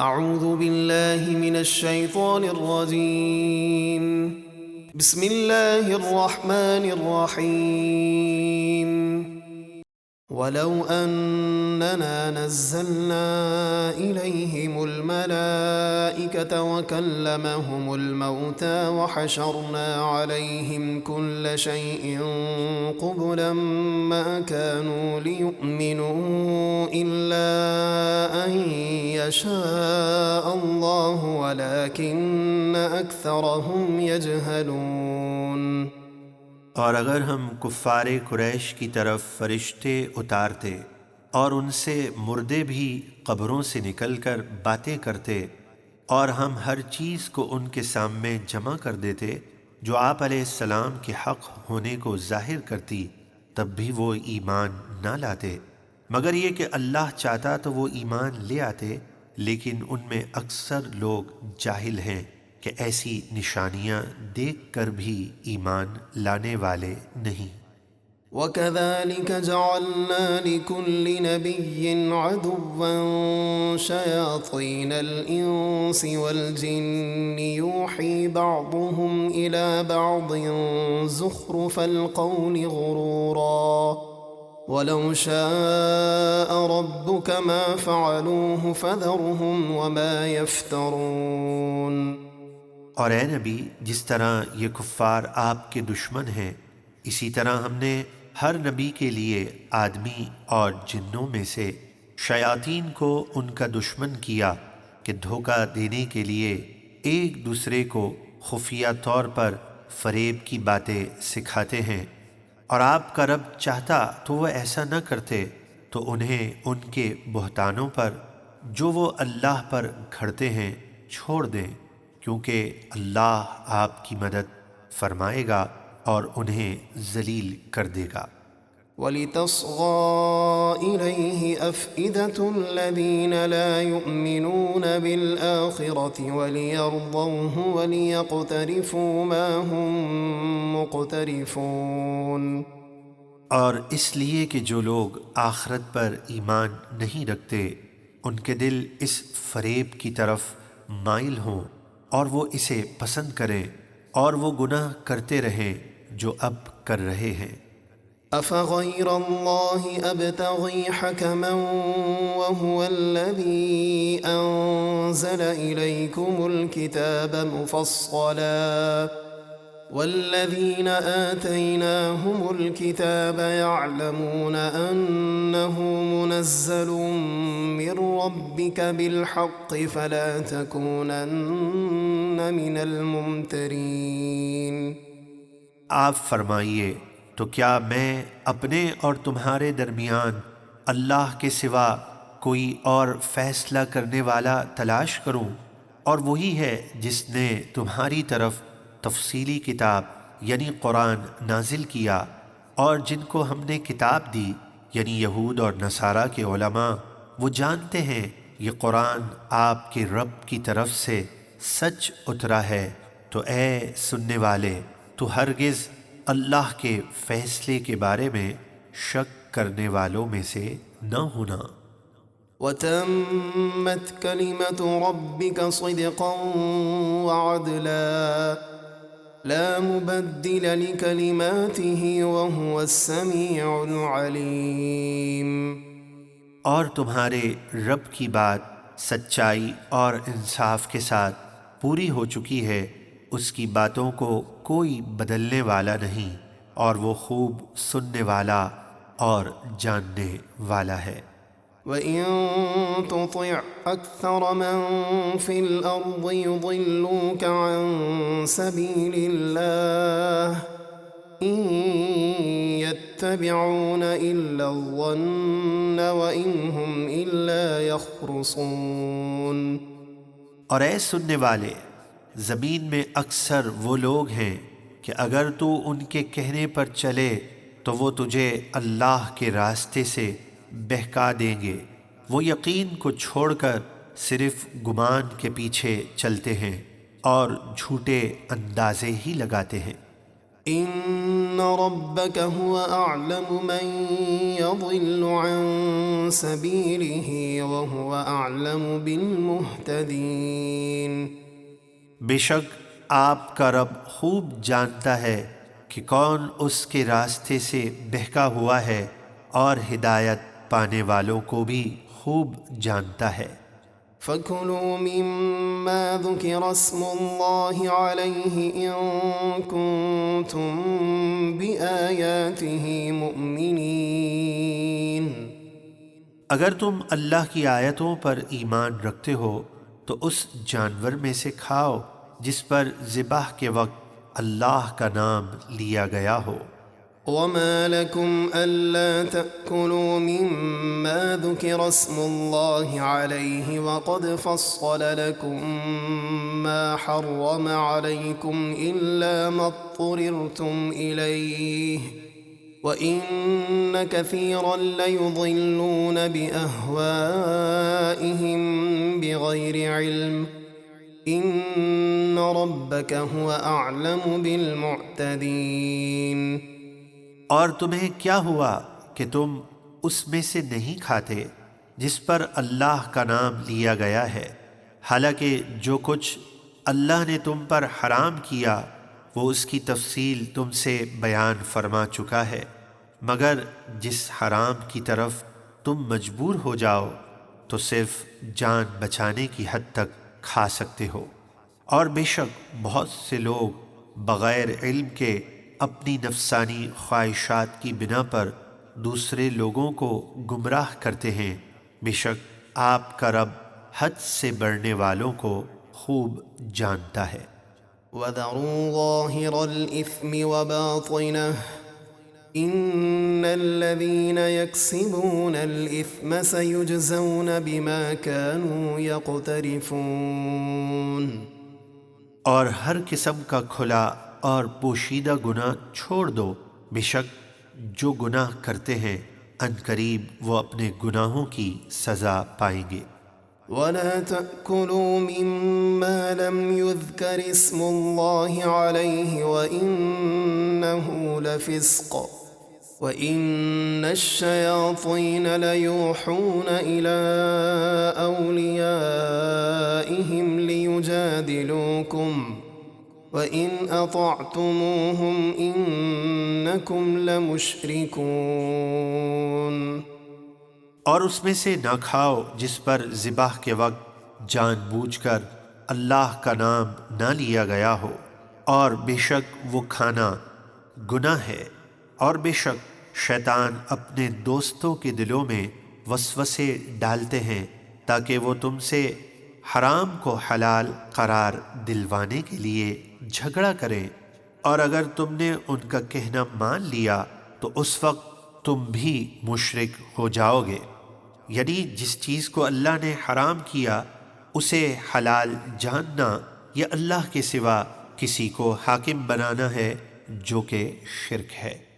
اعوذ باللہ من الشیطان الرجیم بسم اللہ الرحمن الرحیم ولو اننا نزلنا الیہم الملائکة وکلمهم الموتى وحشرنا علیہم كل شیء قبلا ما كانوا ليؤمنوا الا ان يشاء الله ولكن اکثرهم يجهلون۔ اور اگر ہم کفار قریش کی طرف فرشتے اتارتے اور ان سے مردے بھی قبروں سے نکل کر باتیں کرتے، اور ہم ہر چیز کو ان کے سامنے جمع کر دیتے جو آپ علیہ السلام کے حق ہونے کو ظاہر کرتی، تب بھی وہ ایمان نہ لاتے، مگر یہ کہ اللہ چاہتا تو وہ ایمان لے آتے، لیکن ان میں اکثر لوگ جاہل ہیں کہ ایسی نشانیاں دیکھ کر بھی ایمان لانے والے نہیں۔ وَكَذَلِكَ جَعَلْنَا لِكُلِّ نَبِيٍّ عَدُوًّا شَيَاطِينَ الْإِنسِ وَالْجِنِّ يُوحِي بَعْضُهُمْ إِلَى بَعْضٍ زُخْرُفَ الْقَوْلِ غُرُورًا وَلَوْ شَاءَ رَبُّكَ مَا فَعَلُوهُ فَذَرْهُمْ وَمَا يَفْتَرُونَ۔ اور اے نبی، جس طرح یہ کفار آپ کے دشمن ہیں، اسی طرح ہم نے ہر نبی کے لیے آدمی اور جنوں میں سے شیاطین کو ان کا دشمن کیا کہ دھوکہ دینے کے لیے ایک دوسرے کو خفیہ طور پر فریب کی باتیں سکھاتے ہیں، اور آپ کا رب چاہتا تو وہ ایسا نہ کرتے، تو انہیں ان کے بہتانوں پر جو وہ اللہ پر گھڑتے ہیں چھوڑ دیں، کیونکہ اللہ آپ کی مدد فرمائے گا اور انہیں ذلیل کر دے گا۔ وَلِتَصْغَىٰ إِلَيْهِ أَفْئِدَةُ الَّذِينَ لَا يُؤْمِنُونَ بِالْآخِرَةِ وَلِيَرْضَوْهُ وَلِيَقْتَرِفُوا مَا هُمْ مُقْتَرِفُونَ۔ اور اس لیے کہ جو لوگ آخرت پر ایمان نہیں رکھتے، ان کے دل اس فریب کی طرف مائل ہوں اور وہ اسے پسند کریں اور وہ گناہ کرتے رہیں جو اب کر رہے ہیں۔ أَفَغَيْرَ اللَّهِ أَبْتَغِي حَكَمًا وَهُوَ الَّذِي أَنزَلَ إِلَيْكُمُ الْكِتَابَ مُفَصَّلًا وَالَّذِينَ آتَيْنَاهُمُ الْكِتَابَ يَعْلَمُونَ أَنَّهُ مُنَزَّلٌ مِّن رَّبِّكَ بِالْحَقِّ فَلَا تَكُونَنَّ مِنَ الْمُمْتَرِينَ۔ آپ فرمائیے، تو کیا میں اپنے اور تمہارے درمیان اللہ کے سوا کوئی اور فیصلہ کرنے والا تلاش کروں؟ اور وہی ہے جس نے تمہاری طرف تفصیلی کتاب یعنی قرآن نازل کیا، اور جن کو ہم نے کتاب دی یعنی یہود اور نصارہ کے علماء، وہ جانتے ہیں یہ قرآن آپ کے رب کی طرف سے سچ اترا ہے، تو اے سننے والے، تو ہرگز اللہ کے فیصلے کے بارے میں شک کرنے والوں میں سے نہ ہونا۔ وَتَمَّتْ كَلِمَةُ رَبِّكَ صِدْقًا وَعَدْلًا لَا مُبَدِّلَ لِكَلِمَاتِهِ وَهُوَ السَّمِيعُ الْعَلِيمُ۔ اور تمہارے رب کی بات سچائی اور انصاف کے ساتھ پوری ہو چکی ہے، اس کی باتوں کو کوئی بدلنے والا نہیں، اور وہ خوب سننے والا اور جاننے والا ہے۔ وَإِن تُطِعْ أَكْثَرَ مَن فِي الْأَرْضِ يُضِلُّوكَ عَن سَبِيلِ اللَّهِ إِن يَتَّبِعُونَ إِلَّا الظَّنَّ وَإِنْ هُمْ إِلَّا يَخْرُصُونَ۔ اور اے سننے والے، زمین میں اکثر وہ لوگ ہیں کہ اگر تو ان کے کہنے پر چلے تو وہ تجھے اللہ کے راستے سے بہکا دیں گے، وہ یقین کو چھوڑ کر صرف گمان کے پیچھے چلتے ہیں اور جھوٹے اندازے ہی لگاتے ہیں۔ إن ربك هو أعلم من يضل عن سبيله وهو أعلم بالمهتدين۔ بے شک آپ کا رب خوب جانتا ہے کہ کون اس کے راستے سے بہکا ہوا ہے، اور ہدایت پانے والوں کو بھی خوب جانتا ہے۔ فَكُلُوا مِمَّا ذُكِرَ اسْمُ اللَّهِ عَلَيْهِ إِن كُنتُم بِآيَاتِهِ مُؤْمِنِينَ۔ اگر تم اللہ کی آیتوں پر ایمان رکھتے ہو تو اس جانور میں سے کھاؤ جس پر ذبح کے وقت اللہ کا نام لیا گیا ہو۔ وَمَا لَكُمْ أَلَّا تَأْكُلُوا مِمَّا ذُكِرَ اسْمُ اللَّهِ عَلَيْهِ وَقَدْ فَصَّلَ لَكُم مَّا حَرَّمَ عَلَيْكُمْ إِلَّا مَا اضْطُرِرْتُمْ إِلَيْهِ وَإِنَّ كَثِيرًا لَّيُضِلُّونَ بِأَهْوَائِهِم بِغَيْرِ عِلْمٍ إِنَّ رَبَّكَ هُوَ أَعْلَمُ بِالْمُعْتَدِينَ۔ اور تمہیں کیا ہوا کہ تم اس میں سے نہیں کھاتے جس پر اللہ کا نام لیا گیا ہے، حالانکہ جو کچھ اللہ نے تم پر حرام کیا وہ اس کی تفصیل تم سے بیان فرما چکا ہے، مگر جس حرام کی طرف تم مجبور ہو جاؤ تو صرف جان بچانے کی حد تک کھا سکتے ہو، اور بے شک بہت سے لوگ بغیر علم کے اپنی نفسانی خواہشات کی بنا پر دوسرے لوگوں کو گمراہ کرتے ہیں۔ بے شک آپ کا رب حد سے بڑھنے والوں کو خوب جانتا ہے۔ وَذَرُوا ظَاهِرَ الْإِثْمِ وَبَاطِنَهُ إِنَّ الَّذِينَ يَكْسِبُونَ الْإِثْمَ سَيُجْزَوْنَ بِمَا كَانُوا يَقْتَرِفُونَ۔ اور ہر قسم کا کھلا اور پوشیدہ گناہ چھوڑ دو، بے شک جو گناہ کرتے ہیں عنقریب وہ اپنے گناہوں کی سزا پائیں گے۔ وَلَا تَأْكُلُوا مِمَّا لَمْ يُذْكَرِ اسْمُ اللَّهِ عَلَيْهِ وَإِنَّهُ لَفِسْقٌ وَإِنَّ الشَّيَاطِينَ لَيُوحُونَ إِلَىٰ أَوْلِيَائِهِمْ لِيُجَادِلُوكُمْ وَإِنْ أَطَعْتُمُوهُمْ إِنَّكُمْ لَمُشْرِكُونَ۔ اور اس میں سے نہ کھاؤ جس پر ذبح کے وقت جان بوجھ کر اللہ کا نام نہ لیا گیا ہو، اور بے شک وہ کھانا گناہ ہے، اور بے شک شیطان اپنے دوستوں کے دلوں میں وسوسے ڈالتے ہیں تاکہ وہ تم سے حرام کو حلال قرار دلوانے کے لیے جھگڑا کریں، اور اگر تم نے ان کا کہنا مان لیا تو اس وقت تم بھی مشرک ہو جاؤ گے۔ یعنی جس چیز کو اللہ نے حرام کیا اسے حلال جاننا یا اللہ کے سوا کسی کو حاکم بنانا ہے جو کہ شرک ہے۔